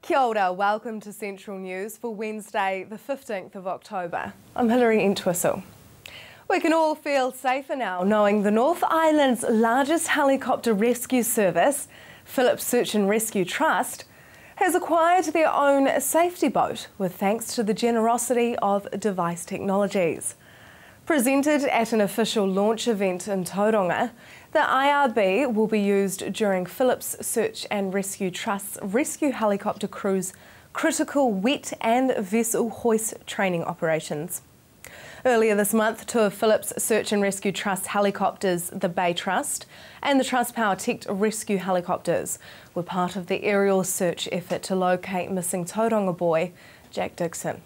Kia ora, welcome to Central News for Wednesday the 15th of October. I'm Hilary Entwistle. We can all feel safer now knowing the North Island's largest helicopter rescue service, Phillips Search and Rescue Trust, has acquired their own safety boat with thanks to the generosity of Device Technologies. Presented at an official launch event in Tauranga, the IRB will be used during Phillips Search and Rescue Trust's rescue helicopter crew's critical wet and vessel hoist training operations. Earlier this month, two of Phillips Search and Rescue Trust helicopters, the Bay Trust and the Trustpower Tech rescue helicopters, were part of the aerial search effort to locate missing Tauranga boy Jack Dixon.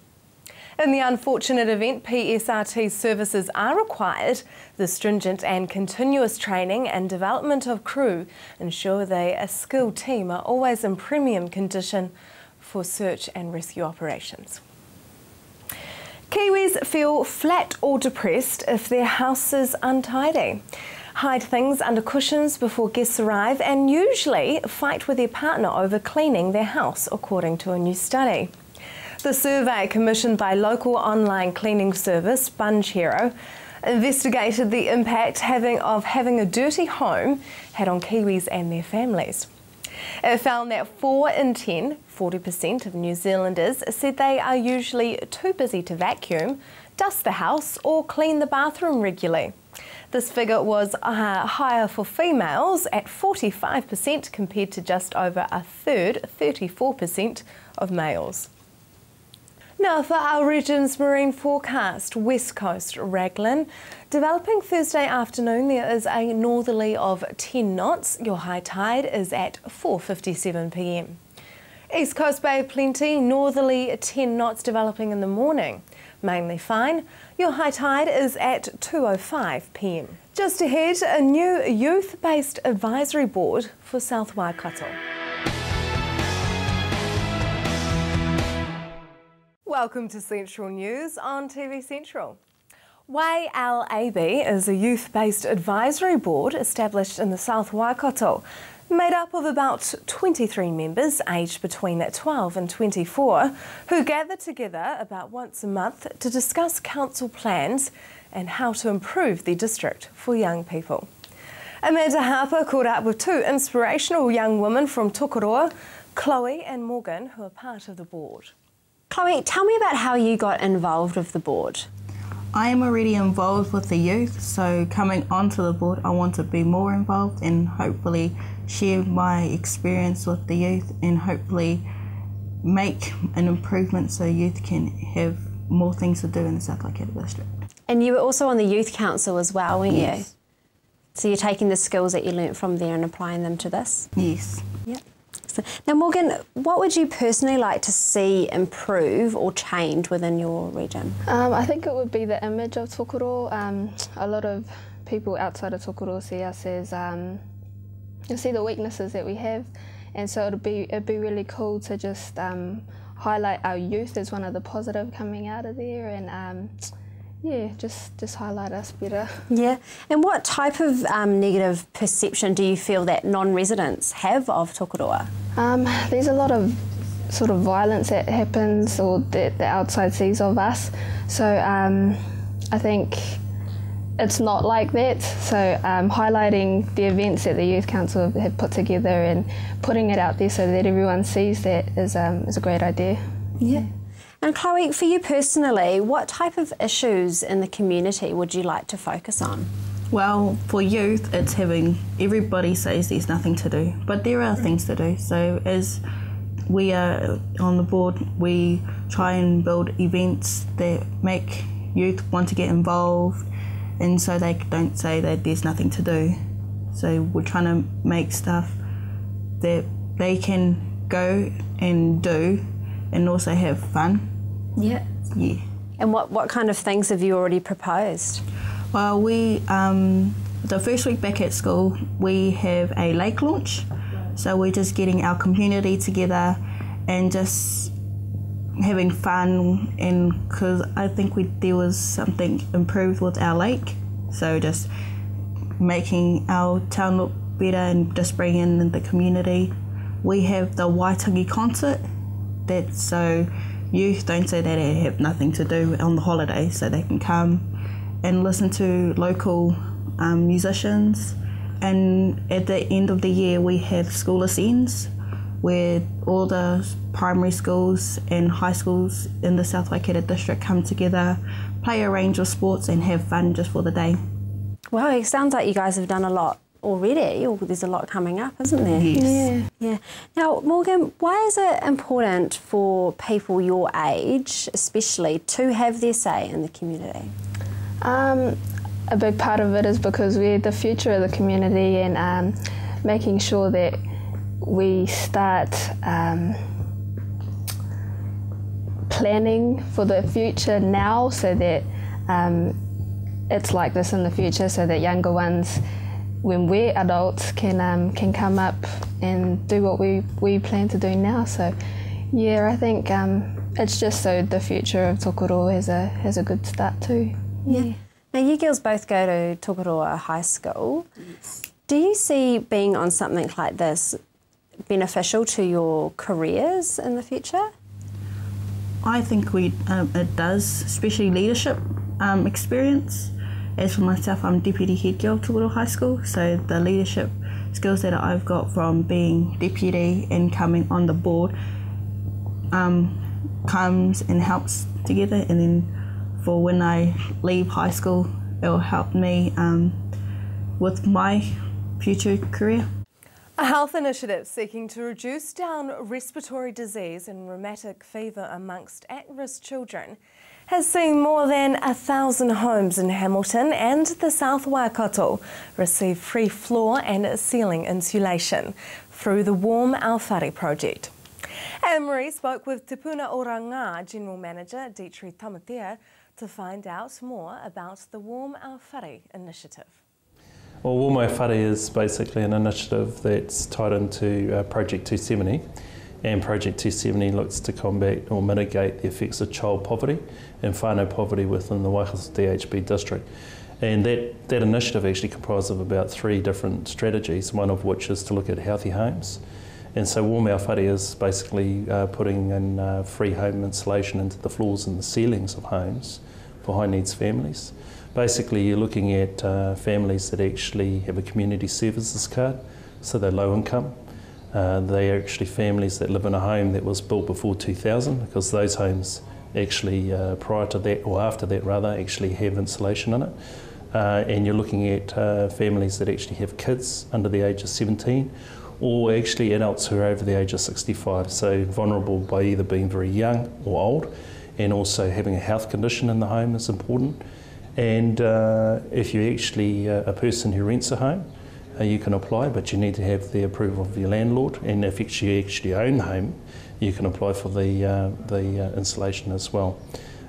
In the unfortunate event PSRT services are required, the stringent and continuous training and development of crew ensure a skilled team are always in premium condition for search and rescue operations. Kiwis feel flat or depressed if their house is untidy, hide things under cushions before guests arrive, and usually fight with their partner over cleaning their house, according to a new study. The survey, commissioned by local online cleaning service Sponge Hero, investigated the impact of having a dirty home had on Kiwis and their families. It found that 4 in 10, 40% of New Zealanders, said they are usually too busy to vacuum, dust the house or clean the bathroom regularly. This figure was higher for females at 45% compared to just over a third, 34% of males. Now for our region's marine forecast, west coast Raglan. Developing Thursday afternoon, there is a northerly of 10 knots. Your high tide is at 4:57 p.m. East Coast Bay of Plenty, northerly 10 knots developing in the morning. Mainly fine. Your high tide is at 2:05 p.m. Just ahead, a new youth-based advisory board for South Waikato. Welcome to Central News on TV Central. WAI-LAB is a youth-based advisory board established in the South Waikato, made up of about 23 members aged between 12 and 24, who gather together about once a month to discuss council plans and how to improve the district for young people. Amanda Harper caught up with two inspirational young women from Tokoroa, Chloe and Morgan, who are part of the board. Chloe, tell me about how you got involved with the board. I am already involved with the youth, so coming onto the board I want to be more involved and hopefully share my experience with the youth and hopefully make an improvement so youth can have more things to do in the South Waikato district. And you were also on the youth council as well, weren't Yes. you? So you're taking the skills that you learnt from there and applying them to this? Yes. Yep. Now Morgan, what would you personally like to see improve or change within your region? I think it would be the image of Tokoroa. A lot of people outside of Tokoroa see us as, see the weaknesses that we have, and so it'd be really cool to just highlight our youth as one of the positive coming out of there, and yeah, just highlight us better. Yeah, and what type of negative perception do you feel that non-residents have of Tokoroa? There's a lot of sort of violence that happens or that the outside sees of us, so I think it's not like that, so highlighting the events that the Youth Council have put together and putting it out there so that everyone sees that is a great idea. Yeah. And Chloe, for you personally, what type of issues in the community would you like to focus on? Well, for youth, it's having, everybody says there's nothing to do, but there are things to do. So as we are on the board, we try and build events that make youth want to get involved, and so they don't say that there's nothing to do. So we're trying to make stuff that they can go and do and also have fun. Yeah. Yeah. And what kind of things have you already proposed? Well, we, the first week back at school, we have a lake launch. So we're just getting our community together and just having fun, and because I think there was something improved with our lake. So just making our town look better and just bringing in the community. We have the Waitangi concert that so youth don't say that they have nothing to do on the holidays, so they can come and listen to local musicians. And at the end of the year we have school ascends, where all the primary schools and high schools in the South Waikato district come together, play a range of sports and have fun just for the day. Wow, it sounds like you guys have done a lot already, or there's a lot coming up, isn't there? Yes. Yeah. Now, Morgan, why is it important for people your age, especially, to have their say in the community? A big part of it is because we're the future of the community, and making sure that we start planning for the future now, so that it's like this in the future, so that younger ones, when we're adults, can come up and do what we plan to do now. So yeah, I think it's just so the future of Tokoroa has a good start too. Yeah. Now you girls both go to Tokoroa High School. Yes. Do you see being on something like this beneficial to your careers in the future? I think it does, especially leadership experience. As for myself, I'm deputy head girl to Tokoroa High School, so the leadership skills that I've got from being deputy and coming on the board comes and helps together, and then for when I leave high school, it'll help me with my future career. A health initiative seeking to reduce down respiratory disease and rheumatic fever amongst at-risk children has seen more than 1,000 homes in Hamilton and the South Waikato receive free floor and ceiling insulation through the Warm Our Whare project. Anne-Marie spoke with Te Puna Ora Ngā General Manager Dietrich Tamatea to find out more about the Warm Our Whare initiative. Well, Warm Our Whare is basically an initiative that's tied into Project 270, and Project 270 looks to combat or mitigate the effects of child poverty and whānau poverty within the Waikato DHB district. And that initiative actually comprises of about 3 different strategies, one of which is to look at healthy homes. And so Warm Our Whare is basically putting in free home insulation into the floors and the ceilings of homes for high needs families. Basically, you're looking at families that actually have a community services card, so they're low income. They are actually families that live in a home that was built before 2000, because those homes actually prior to that, or after that rather, actually have insulation in it. And you're looking at families that actually have kids under the age of 17, or actually adults who are over the age of 65, so vulnerable by either being very young or old, and also having a health condition in the home is important. And if you're actually a person who rents a home, you can apply, but you need to have the approval of your landlord. And if you actually own the home, you can apply for the insulation as well.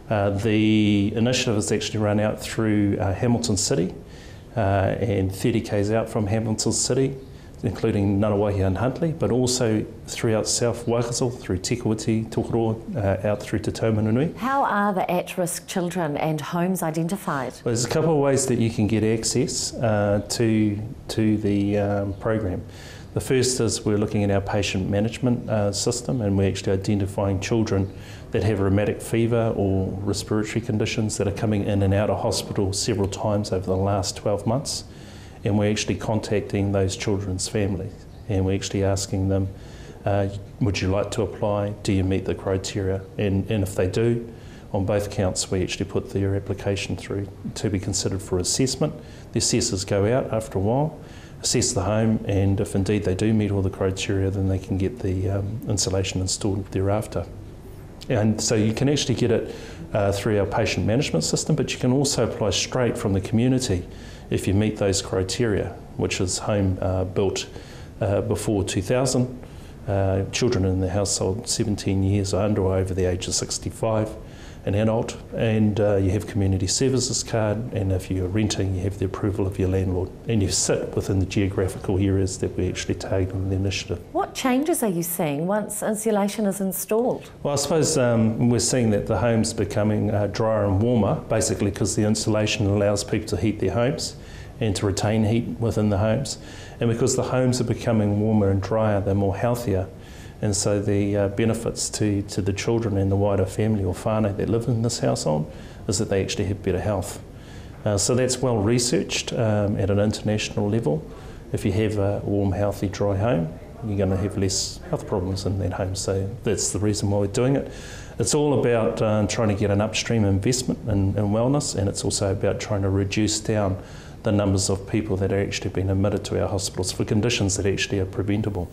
The initiative is actually run out through Hamilton City and 30 k's out from Hamilton City, including Ngāruawāhia and Huntly, but also throughout South Waikato, through Tikawiti, Tokoroa, out through to Taumarunui. How are the at-risk children and homes identified? Well, there's a couple of ways that you can get access to the program. The first is we're looking at our patient management system, and we're actually identifying children that have rheumatic fever or respiratory conditions that are coming in and out of hospital several times over the last 12 months. And we're actually contacting those children's families, and we're actually asking them, would you like to apply? Do you meet the criteria? And if they do, on both counts, we actually put their application through to be considered for assessment. The assessors go out after a while, assess the home, and if indeed they do meet all the criteria, then they can get the insulation installed thereafter. And so you can actually get it through our patient management system, but you can also apply straight from the community if you meet those criteria, which is home built before 2000, children in the household 17 years or under or over the age of 65, an adult, and you have community services card, and if you're renting, you have the approval of your landlord, and you sit within the geographical areas that we actually target in the initiative. What changes are you seeing once insulation is installed? Well, I suppose we're seeing that the home's becoming drier and warmer, basically because the insulation allows people to heat their homes and to retain heat within the homes, and because the homes are becoming warmer and drier, they're more healthier. And so the benefits to the children and the wider family or whānau that live in this household is that they actually have better health. So that's well researched at an international level. If you have a warm, healthy, dry home, you're going to have less health problems in that home. So that's the reason why we're doing it. It's all about trying to get an upstream investment in wellness, and it's also about trying to reduce down the numbers of people that are actually being admitted to our hospitals for conditions that actually are preventable.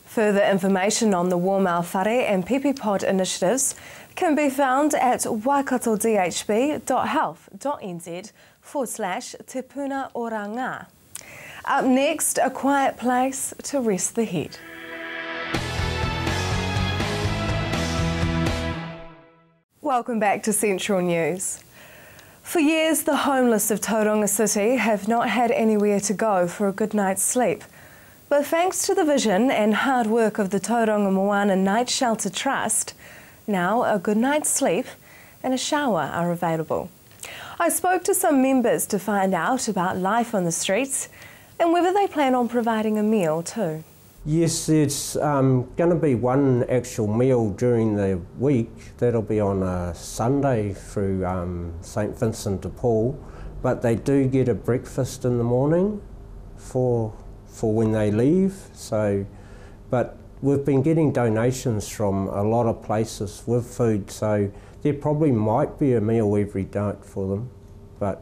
Further information on the Waimau Whare and PipiPod initiatives can be found at waikatodhb.health.nz/Te Puna Ora Ngā. Up next, a quiet place to rest the head. Welcome back to Central News. For years, the homeless of Tauranga City have not had anywhere to go for a good night's sleep. But thanks to the vision and hard work of the Tauranga Moana Night Shelter Trust, now a good night's sleep and a shower are available. I spoke to some members to find out about life on the streets and whether they plan on providing a meal too. Yes, it's going to be one actual meal during the week. That'll be on a Sunday through St Vincent de Paul, but they do get a breakfast in the morning for when they leave. So, but we've been getting donations from a lot of places with food, so there probably might be a meal every night for them, but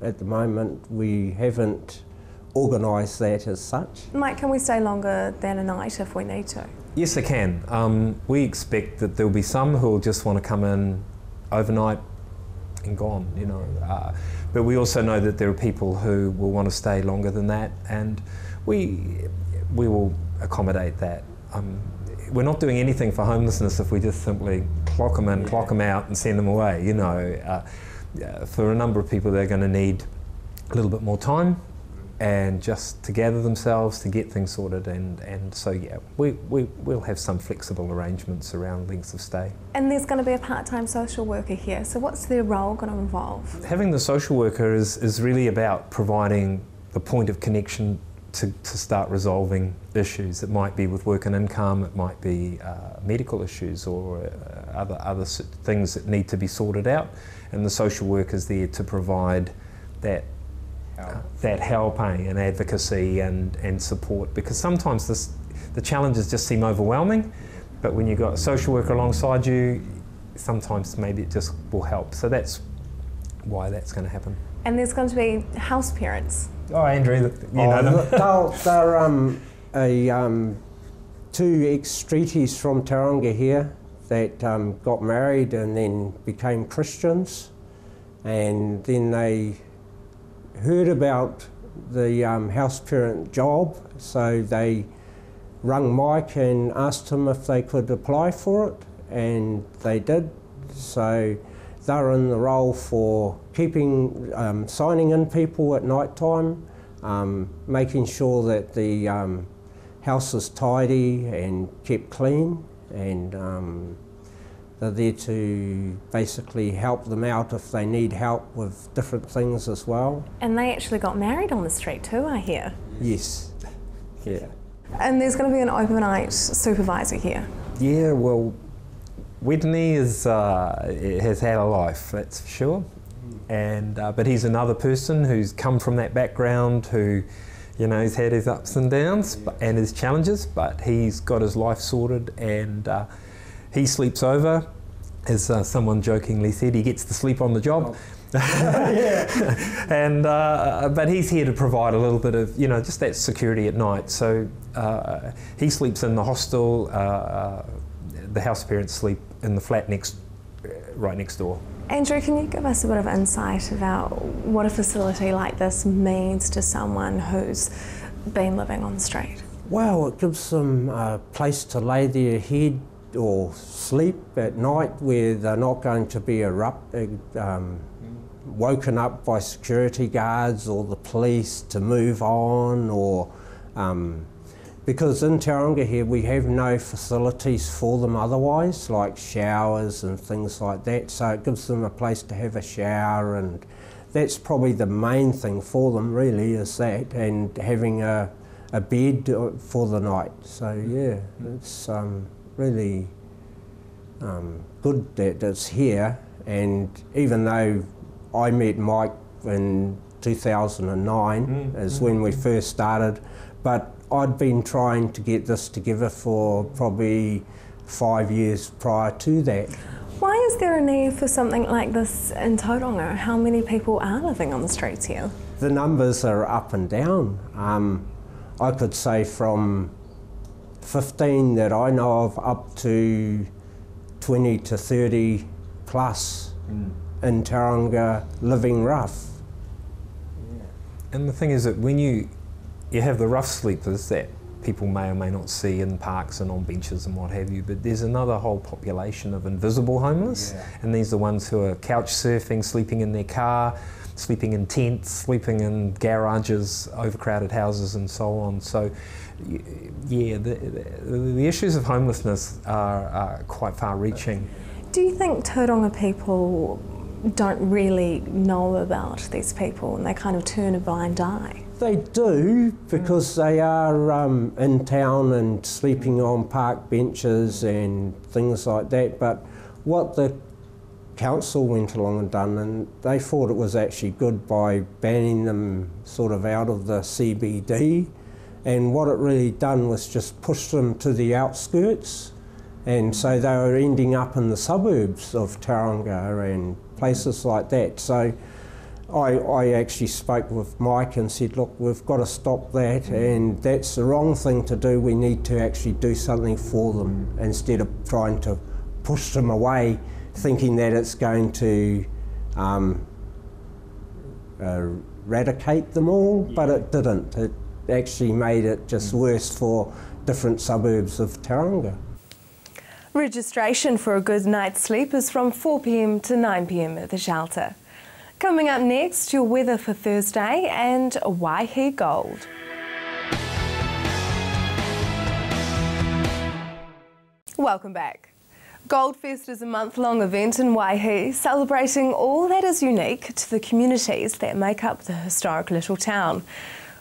at the moment we haven't organise that as such. Mike, can we stay longer than a night if we need to? Yes, they can. We expect that there'll be some who will just want to come in overnight and gone, you know. But we also know that there are people who will want to stay longer than that, and we will accommodate that. We're not doing anything for homelessness if we just simply clock them in, clock them out and send them away, you know. For a number of people, they're going to need a little bit more time and just to gather themselves, to get things sorted, and so yeah, we'll have some flexible arrangements around lengths of stay. And there's going to be a part-time social worker here, so what's their role going to involve? Having the social worker is really about providing the point of connection to start resolving issues. It might be with work and income, it might be medical issues or other things that need to be sorted out, and the social worker's there to provide that help and advocacy and support, because sometimes the challenges just seem overwhelming, but when you've got a social worker alongside you, sometimes maybe it just will help. So that's why that's going to happen. And there's going to be house parents. Oh, Andrew, you know them. They're two ex-streeties from Tauranga here that got married and then became Christians, and then they heard about the house parent job, so they rung Mike and asked him if they could apply for it, and they did. So they're in the role for keeping, signing in people at night time, making sure that the house is tidy and kept clean, and they're there to basically help them out if they need help with different things as well. And they actually got married on the street too, I hear. Yes, yeah. And there's going to be an overnight supervisor here. Yeah, well, Whitney has had a life, that's for sure. And but he's another person who's come from that background, who, you know, he's had his ups and downs and his challenges, but he's got his life sorted, and he sleeps over, as someone jokingly said. He gets to sleep on the job. And but he's here to provide a little bit of, you know, just that security at night. So he sleeps in the hostel. The house parents sleep in the flat right next door. Andrew, can you give us a bit of insight about what a facility like this means to someone who's been living on the street? Well, it gives them a place to lay their head or sleep at night where they're not going to be woken up by security guards or the police to move on, or because in Tauranga here we have no facilities for them otherwise, like showers and things like that, so it gives them a place to have a shower, and that's probably the main thing for them really, is that, and having a a bed for the night. So yeah, it's really good that it's here. And even though I met Mike in 2009 is when we first started, but I'd been trying to get this together for probably 5 years prior to that. Why is there a need for something like this in Tauranga? How many people are living on the streets here? The numbers are up and down. I could say from 15 that I know of up to 20 to 30 plus in Tauranga living rough. And the thing is that when you have the rough sleepers that people may or may not see in parks and on benches and what have you, but there's another whole population of invisible homeless, and these are the ones who are couch surfing, sleeping in their car, sleeping in tents, sleeping in garages, overcrowded houses and so on. So yeah, the issues of homelessness are quite far-reaching. Do you think Tauranga people don't really know about these people and they kind of turn a blind eye? They do, because they are in town and sleeping on park benches and things like that, but what the council went along and done, and they thought it was actually good by banning them sort of out of the CBD, and what it really done was just push them to the outskirts, and so they were ending up in the suburbs of Tauranga and places like that. So I actually spoke with Mike and said, look, we've got to stop that, and that's the wrong thing to do. We need to actually do something for them instead of trying to push them away, thinking that it's going to eradicate them all, but it didn't. It actually made it just worse for different suburbs of Tauranga. Registration for a good night's sleep is from 4 p.m. to 9 p.m. at the shelter. Coming up next, your weather for Thursday and Waihi Gold. Welcome back. Goldfest is a month-long event in Waihi, celebrating all that is unique to the communities that make up the historic little town.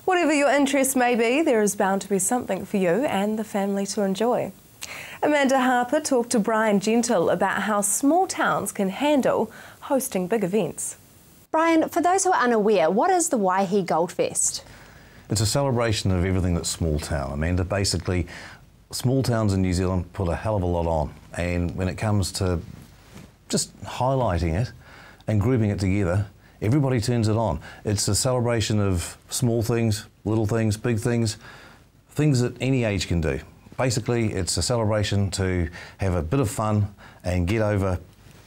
Whatever your interest may be, there is bound to be something for you and the family to enjoy. Amanda Harper talked to Brian Gentle about how small towns can handle hosting big events. Brian, for those who are unaware, what is the Waihi Goldfest? It's a celebration of everything that's small town, Amanda. Basically, small towns in New Zealand put a hell of a lot on, and when it comes to just highlighting it and grouping it together, everybody turns it on. It's a celebration of small things, little things, big things, things that any age can do. Basically, it's a celebration to have a bit of fun and get over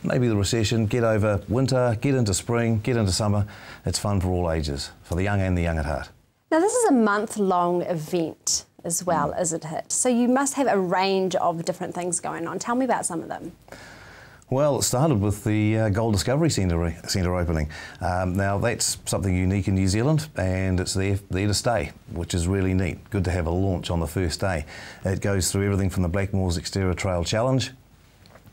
maybe the recession, get over winter, get into spring, get into summer. It's fun for all ages, for the young and the young at heart. Now, this is a month-long event as well, isn't it? So you must have a range of different things going on. Tell me about some of them. Well, it started with the Gold Discovery Centre opening. Now, that's something unique in New Zealand, and it's there to stay, which is really neat. Good to have a launch on the first day. It goes through everything from the Blackmores Exterior Trail Challenge.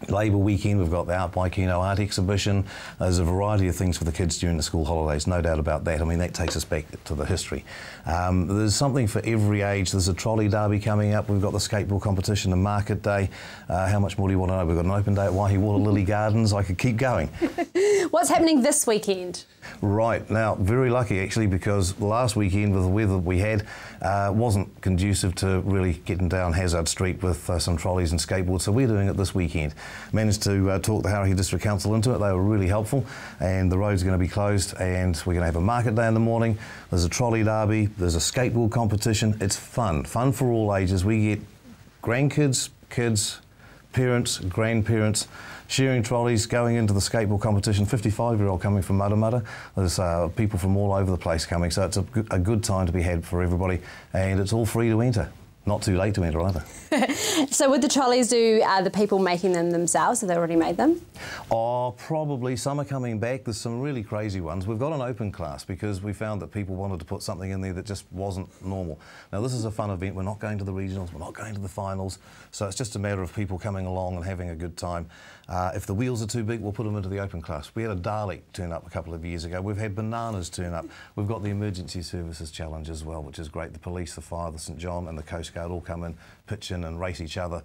Labour weekend, we've got the Art Waikino art exhibition. There's a variety of things for the kids during the school holidays, no doubt about that. I mean, that takes us back to the history. There's something for every age. There's a trolley derby coming up. We've got the skateboard competition and market day. How much more do you want to know? We've got an open day at Waihi Water Lily Gardens. I could keep going. What's happening this weekend? Right, now, very lucky actually, because last weekend with the weather we had wasn't conducive to really getting down Hazard Street with some trolleys and skateboards, so we're doing it this weekend. Managed to talk the Hauraki District Council into it. They were really helpful, and the road's going to be closed, and we're going to have a market day in the morning. There's a trolley derby, there's a skateboard competition. It's fun for all ages. We get grandkids, kids, parents, grandparents, sharing trolleys, going into the skateboard competition, 55-year-old coming from Matamata. There's people from all over the place coming, so it's a good time to be had for everybody, and it's all free to enter. not too late to enter either. So with the trolleys, do the people making them themselves? Have they already made them? Oh, probably. Some are coming back. There's some really crazy ones. We've got an open class because we found that people wanted to put something in there that just wasn't normal. Now, this is a fun event. We're not going to the regionals. We're not going to the finals. So it's just a matter of people coming along and having a good time. If the wheels are too big, we'll put them into the open class. We had a Dalek turn up a couple of years ago. We've had bananas turn up. We've got the Emergency Services Challenge as well, which is great. The police, the fire, the St John and the Coast Guard all come in, pitch in and race each other.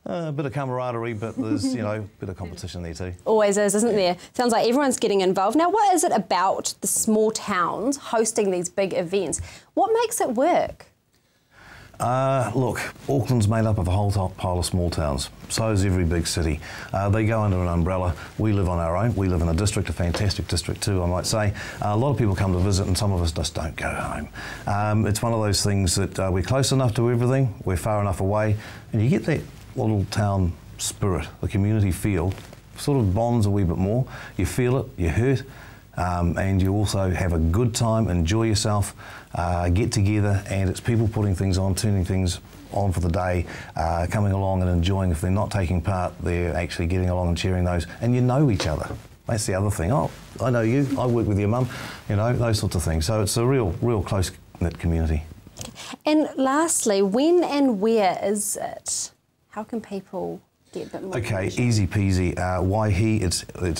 A bit of camaraderie, but there's, you know, a bit of competition there too. Always is, isn't there? Sounds like everyone's getting involved. Now, what is it about the small towns hosting these big events? What makes it work? Look, Auckland's made up of a whole pile of small towns. So is every big city. They go under an umbrella. We live on our own. We live in a district, a fantastic district too, I might say. A lot of people come to visit and some of us just don't go home. It's one of those things that we're close enough to everything, we're far enough away, and you get that little town spirit, the community feel, sort of bonds a wee bit more. You feel it, you hurt, and you also have a good time, enjoy yourself, get together, and it's people putting things on, turning things on for the day, coming along and enjoying. If they're not taking part, they're actually getting along and cheering those, and you know each other. That's the other thing. Oh, I know you, I work with your mum, you know, those sorts of things. So it's a real close-knit community. And lastly, when and where is it? How can people get a bit more information? Easy peasy. Waihi,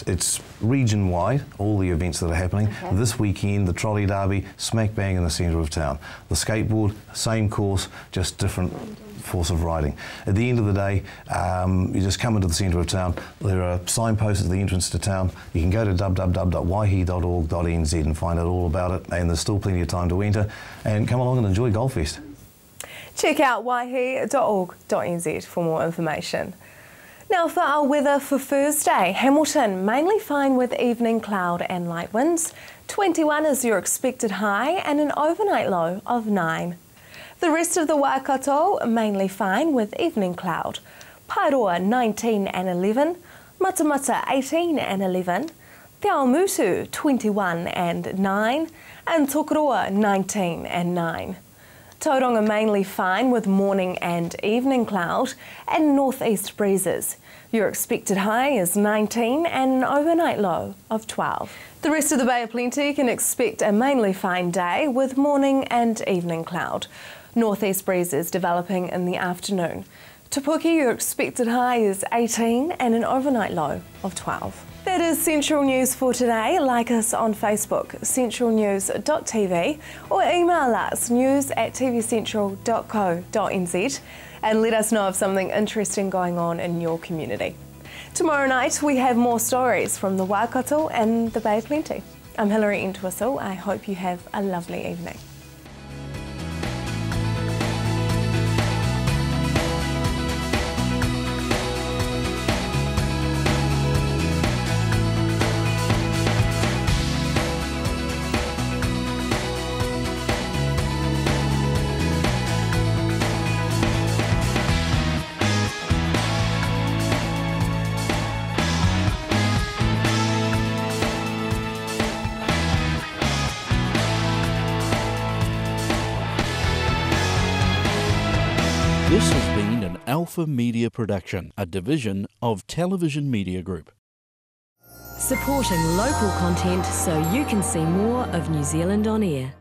it's region-wide, all the events that are happening. Okay. This weekend, the trolley derby, smack bang in the centre of town. The skateboard, same course, just different force of riding. At the end of the day, you just come into the centre of town. There are signposts at the entrance to town. You can go to www.waihi.org.nz and find out all about it, and there's still plenty of time to enter. And come along and enjoy Golffest. Check out waihi.org.nz for more information. Now for our weather for Thursday, Hamilton mainly fine with evening cloud and light winds. 21 is your expected high and an overnight low of 9. The rest of the Waikato mainly fine with evening cloud. Paeroa 19 and 11, Matamata 18 and 11, Te Awamutu 21 and 9, and Tokoroa 19 and 9. Tauranga mainly fine with morning and evening cloud and northeast breezes. Your expected high is 19 and an overnight low of 12. The rest of the Bay of Plenty can expect a mainly fine day with morning and evening cloud. Northeast breezes developing in the afternoon. Te Puke, your expected high is 18 and an overnight low of 12. That is Central News for today. Like us on Facebook, centralnews.tv, or email us news@tvcentral.co.nz and let us know of something interesting going on in your community. Tomorrow night we have more stories from the Waikato and the Bay of Plenty. I'm Hilary Entwistle. I hope you have a lovely evening. This has been an Alpha Media production, a division of Television Media Group. Supporting local content so you can see more of New Zealand on air.